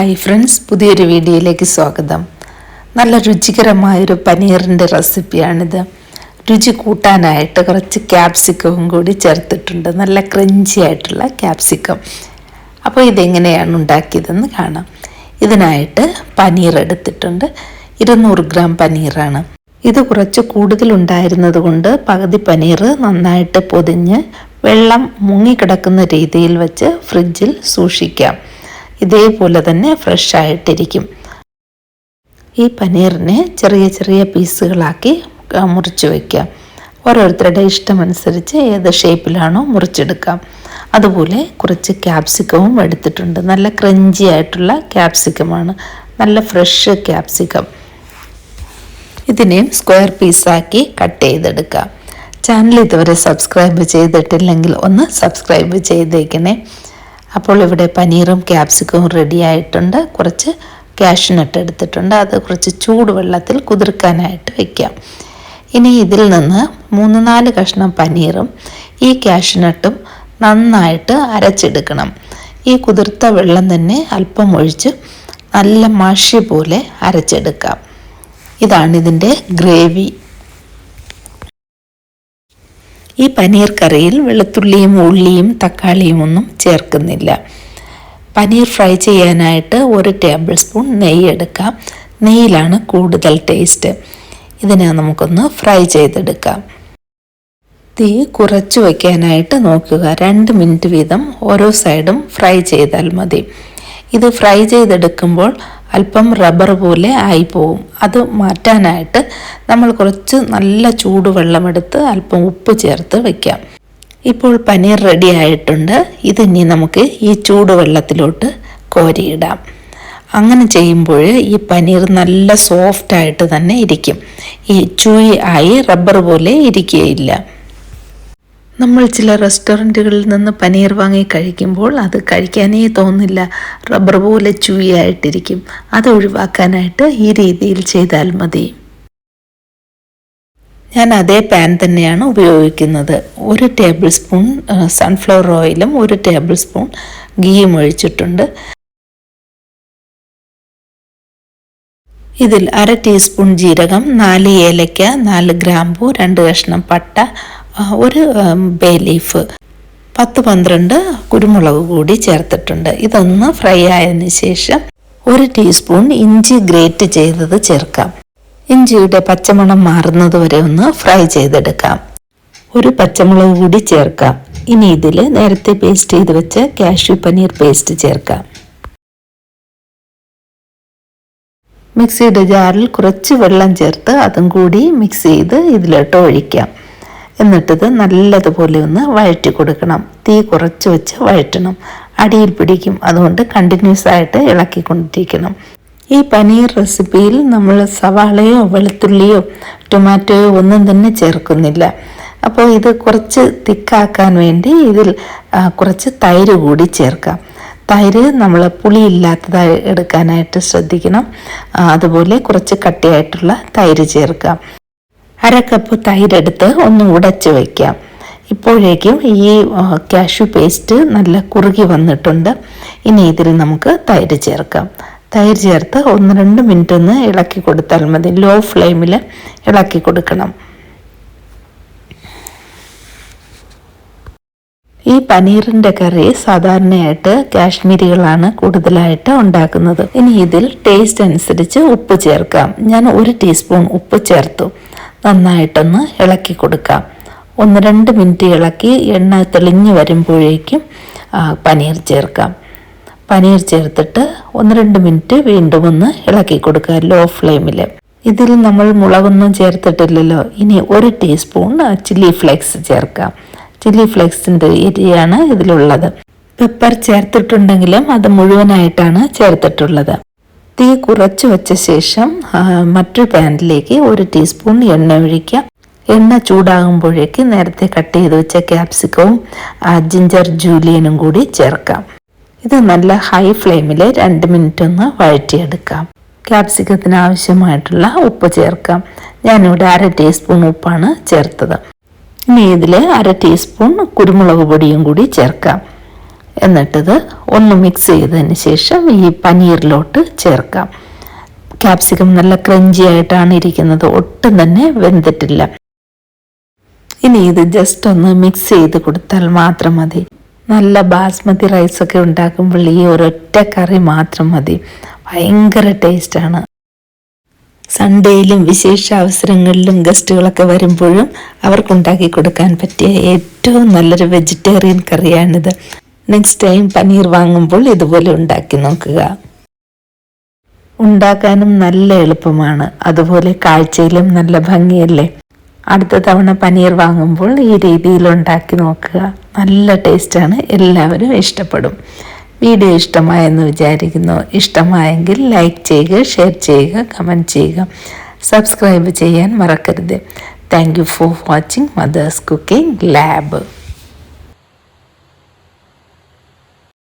Hi friends, പുതിയൊരു വീഡിയോയിലേക്ക് സ്വാഗതം. നല്ല രുചികരമായൊരു പനീറിൻ്റെ റെസിപ്പിയാണിത്. രുചി കൂട്ടാനായിട്ട് കുറച്ച് ക്യാപ്സിക്കവും കൂടി ചേർത്തിട്ടുണ്ട്. നല്ല ക്രഞ്ചി ആയിട്ടുള്ള ക്യാപ്സിക്കം. അപ്പോൾ ഇതെങ്ങനെയാണ് ഉണ്ടാക്കിയതെന്ന് കാണാം. ഇതിനായിട്ട് പനീർ എടുത്തിട്ടുണ്ട്. 200 ഗ്രാം പനീറാണ്. ഇത് കുറച്ച് കൂടുതലുണ്ടായിരുന്നത് കൊണ്ട് പകുതി പനീർ നന്നായിട്ട് പൊതിഞ്ഞ് വെള്ളം മുങ്ങിക്കിടക്കുന്ന രീതിയിൽ വെച്ച് ഫ്രിഡ്ജിൽ സൂക്ഷിക്കാം. ഇതേപോലെ തന്നെ ഫ്രഷ് ആയിട്ടിരിക്കും. ഈ പനീറിനെ ചെറിയ ചെറിയ പീസുകളാക്കി മുറിച്ച് വയ്ക്കാം. ഓരോരുത്തരുടെ ഇഷ്ടമനുസരിച്ച് ഏത് ഷേപ്പിലാണോ മുറിച്ചെടുക്കാം. അതുപോലെ കുറച്ച് ക്യാപ്സിക്കവും എടുത്തിട്ടുണ്ട്. നല്ല ക്രഞ്ചി ആയിട്ടുള്ള ക്യാപ്സിക്കമാണ്, നല്ല ഫ്രഷ് ക്യാപ്സിക്കം. ഇതിനെയും സ്ക്വയർ പീസാക്കി കട്ട് ചെയ്തെടുക്കാം. ചാനൽ ഇതുവരെ സബ്സ്ക്രൈബ് ചെയ്തിട്ടില്ലെങ്കിൽ ഒന്ന് സബ്സ്ക്രൈബ് ചെയ്തേക്കണേ. അപ്പോൾ ഇവിടെ പനീറും ക്യാപ്സിക്കവും റെഡി ആയിട്ടുണ്ട്. കുറച്ച് കാഷ്യൂനട്ട് എടുത്തിട്ടുണ്ട്. അത് കുറച്ച് ചൂടുവെള്ളത്തിൽ കുതിർക്കാനായിട്ട് വയ്ക്കാം. ഇനി ഇതിൽ നിന്ന് 3-4 കഷ്ണം പനീറും ഈ കാഷ്യൂനട്ടും നന്നായിട്ട് അരച്ചെടുക്കണം. ഈ കുതിർത്ത വെള്ളം തന്നെ അല്പം ഒഴിച്ച് നല്ല മഷി പോലെ അരച്ചെടുക്കാം. ഇതാണ് ഇതിൻ്റെ ഗ്രേവി. ഈ പനീർ കറിയിൽ വെളുത്തുള്ളിയും ഉള്ളിയും തക്കാളിയും ഒന്നും ചേർക്കുന്നില്ല. പനീർ ഫ്രൈ ചെയ്യാനായിട്ട് 1 ടേബിൾ സ്പൂൺ നെയ്യ് എടുക്കാം. നെയ്യിലാണ് കൂടുതൽ ടേസ്റ്റ്. ഇതിനെ നമുക്കൊന്ന് ഫ്രൈ ചെയ്തെടുക്കാം. തീ കുറച്ച് വയ്ക്കാനായിട്ട് നോക്കുക. 2 മിനിറ്റ് വീതം ഓരോ സൈഡും ഫ്രൈ ചെയ്താൽ മതി. ഇത് ഫ്രൈ ചെയ്തെടുക്കുമ്പോൾ അല്പം റബ്ബർ പോലെ ആയിപ്പോവും. അത് മാറ്റാനായിട്ട് നമ്മൾ കുറച്ച് നല്ല ചൂടുവെള്ളമെടുത്ത് അല്പം ഉപ്പ് ചേർത്ത് വയ്ക്കാം. ഇപ്പോൾ പനീർ റെഡി ആയിട്ടുണ്ട്. ഇതിനി നമുക്ക് ഈ ചൂടുവെള്ളത്തിലോട്ട് കോരിയിടാം. അങ്ങനെ ചെയ്യുമ്പോൾ ഈ പനീർ നല്ല സോഫ്റ്റായിട്ട് തന്നെ ഇരിക്കും. ഈ ചൂയി ആയി റബ്ബർ പോലെ ഇരിക്കുകയില്ല. നമ്മൾ ചില റെസ്റ്റോറൻറ്റുകളിൽ നിന്ന് പനീർ വാങ്ങി കഴിക്കുമ്പോൾ അത് കഴിക്കാനേ തോന്നില്ല. റബ്ബർ പോലെ ചൂയായിട്ടിരിക്കും. അത് ഒഴിവാക്കാനായിട്ട് ഈ രീതിയിൽ ചെയ്താൽ മതി. ഞാൻ അതേ പാൻ തന്നെയാണ് ഉപയോഗിക്കുന്നത്. 1 ടേബിൾ സ്പൂൺ സൺഫ്ലവർ ഓയിലും 1 ടേബിൾ സ്പൂൺ ഗീയും ഒഴിച്ചിട്ടുണ്ട്. ഇതിൽ 1/2 ടീസ്പൂൺ ജീരകം, 4 ഏലക്ക, 4 ഗ്രാമ്പൂ, 2 കഷ്ണം പട്ട, 1 ബേ ലീഫ്, 10-12 കുരുമുളക് കൂടി ചേർത്തിട്ടുണ്ട്. ഇതൊന്ന് ഫ്രൈ ആയതിനു ശേഷം 1 ടീസ്പൂൺ ഇഞ്ചി ഗ്രേറ്റ് ചെയ്തത് ചേർക്കാം. ഇഞ്ചിയുടെ പച്ചമണം മാറുന്നത് വരെ ഒന്ന് ഫ്രൈ ചെയ്തെടുക്കാം. 1 പച്ചമുളക് കൂടി ചേർക്കാം. ഇനി ഇതിൽ നേരത്തെ പേസ്റ്റ് ചെയ്ത് വെച്ച കാഷ്യൂ പനീർ പേസ്റ്റ് ചേർക്കാം. മിക്സിയുടെ ജാറിൽ കുറച്ച് വെള്ളം ചേർത്ത് അതും കൂടി മിക്സ് ചെയ്ത് ഇതിലോട്ട് ഒഴിക്കാം. എന്നിട്ടിത് നല്ലതുപോലെ ഒന്ന് വഴറ്റി കൊടുക്കണം. തീ കുറച്ച് വെച്ച് വഴറ്റണം. അടിയിൽ പിടിക്കും. അതുകൊണ്ട് കണ്ടിന്യൂസ് ആയിട്ട് ഇളക്കിക്കൊണ്ടിരിക്കണം. ഈ പനീർ റെസിപ്പിയിൽ നമ്മൾ സവാളയോ വെളുത്തുള്ളിയോ ടൊമാറ്റോയോ ഒന്നും തന്നെ ചേർക്കുന്നില്ല. അപ്പോൾ ഇത് കുറച്ച് തിക്കാക്കാൻ വേണ്ടി ഇതിൽ കുറച്ച് തൈര് കൂടി ചേർക്കാം. തൈര് നമ്മൾ പുളിയില്ലാത്തതായി എടുക്കാനായിട്ട് ശ്രദ്ധിക്കണം. അതുപോലെ കുറച്ച് കട്ടിയായിട്ടുള്ള തൈര് ചേർക്കാം. 1/2 കപ്പ് തൈരെടുത്ത് ഒന്ന് ഉടച്ച് വയ്ക്കാം. ഇപ്പോഴേക്കും ഈ കാഷ്യൂ പേസ്റ്റ് നല്ല കുറുകി വന്നിട്ടുണ്ട്. ഇനി ഇതിൽ നമുക്ക് തൈര് ചേർക്കാം. തൈര് ചേർത്ത് 1-2 മിനിറ്റ് ഒന്ന് ഇളക്കി കൊടുത്താൽ മതി. ലോ ഫ്ലെയിമിൽ ഇളക്കി കൊടുക്കണം. ഈ പനീറിൻ്റെ കറി സാധാരണയായിട്ട് കാശ്മീരികളാണ് കൂടുതലായിട്ട് ഉണ്ടാക്കുന്നത്. ഇനി ഇതിൽ ടേസ്റ്റ് അനുസരിച്ച് ഉപ്പ് ചേർക്കാം. ഞാൻ 1 ടീസ്പൂൺ ഉപ്പ് ചേർത്തു. നന്നായിട്ടൊന്ന് ഇളക്കി കൊടുക്കാം. 1-2 മിനിറ്റ് ഇളക്കി എണ്ണ തെളിഞ്ഞ് വരുമ്പോഴേക്കും പനീർ ചേർക്കാം. പനീർ ചേർത്തിട്ട് 1-2 മിനിറ്റ് വീണ്ടും ഒന്ന് ഇളക്കി കൊടുക്കുക ലോ ഫ്ലെയിമിൽ. ഇതിൽ നമ്മൾ മുളകൊന്നും ചേർത്തിട്ടില്ലല്ലോ. ഇനി 1 ടീസ്പൂൺ ചില്ലി ഫ്ലേക്സ് ചേർക്കാം. ചില്ലി ഫ്ലേക്സിൻ്റെ എരിയാണ് ഇതിലുള്ളത്. പെപ്പർ ചേർത്തിട്ടുണ്ടെങ്കിലും അത് മുഴുവനായിട്ടാണ് ചേർത്തിട്ടുള്ളത്. തീ കുറച്ച് വെച്ച ശേഷം മറ്റൊരു പാനിലേക്ക് 1 ടീസ്പൂൺ എണ്ണ ഒഴിക്കാം. എണ്ണ ചൂടാകുമ്പോഴേക്ക് നേരത്തെ കട്ട് ചെയ്ത് വെച്ച ക്യാപ്സിക്കവും ജിഞ്ചർ ജൂലിയനും കൂടി ചേർക്കാം. ഇത് നല്ല ഹൈ ഫ്ലെയിമിൽ 2 മിനിറ്റ് ഒന്ന് വഴറ്റിയെടുക്കാം. ക്യാപ്സിക്കത്തിന് ആവശ്യമായിട്ടുള്ള ഉപ്പ് ചേർക്കാം. ഞാനിവിടെ 1/2 ടീസ്പൂൺ ഉപ്പാണ് ചേർത്തത്. ഇനി ഇതിൽ 1/2 ടീസ്പൂൺ കുരുമുളക് പൊടിയും കൂടി ചേർക്കാം. എന്നിട്ടിത് ഒന്ന് മിക്സ് ചെയ്തതിന് ശേഷം ഈ പനീറിലോട്ട് ചേർക്കാം. ക്യാപ്സിക്കം നല്ല ക്രഞ്ചി ആയിട്ടാണ് ഇരിക്കുന്നത്, ഒട്ടും തന്നെ വെന്തിട്ടില്ല. ഇനി ഇത് ജസ്റ്റ് ഒന്ന് മിക്സ് ചെയ്ത് കൊടുത്താൽ മാത്രം മതി. നല്ല ബാസ്മതി റൈസൊക്കെ ഉണ്ടാക്കുമ്പോൾ ഈ ഒരൊറ്റ കറി മാത്രം മതി, ഭയങ്കര ടേസ്റ്റാണ്. സൺഡേയിലും വിശേഷ അവസരങ്ങളിലും ഗസ്റ്റുകളൊക്കെ വരുമ്പോഴും അവർക്കുണ്ടാക്കി കൊടുക്കാൻ പറ്റിയ ഏറ്റവും നല്ലൊരു വെജിറ്റേറിയൻ കറിയാണിത്. നെക്സ്റ്റ് ടൈം പനീർ വാങ്ങുമ്പോൾ ഇതുപോലെ ഉണ്ടാക്കി നോക്കുക. ഉണ്ടാക്കാനും നല്ല എളുപ്പമാണ്, അതുപോലെ കാഴ്ചയിലും നല്ല ഭംഗിയല്ലേ. അടുത്ത തവണ പനീർ വാങ്ങുമ്പോൾ ഈ രീതിയിൽ ഉണ്ടാക്കി നോക്കുക. നല്ല ടേസ്റ്റാണ്, എല്ലാവരും ഇഷ്ടപ്പെടും. വീഡിയോ ഇഷ്ടമായെന്ന് വിചാരിക്കുന്നു. ഇഷ്ടമായെങ്കിൽ ലൈക്ക് ചെയ്യുക, ഷെയർ ചെയ്യുക, കമൻറ്റ് ചെയ്യുക, സബ്സ്ക്രൈബ് ചെയ്യാൻ മറക്കരുത്. Thank you for watching mother's cooking lab.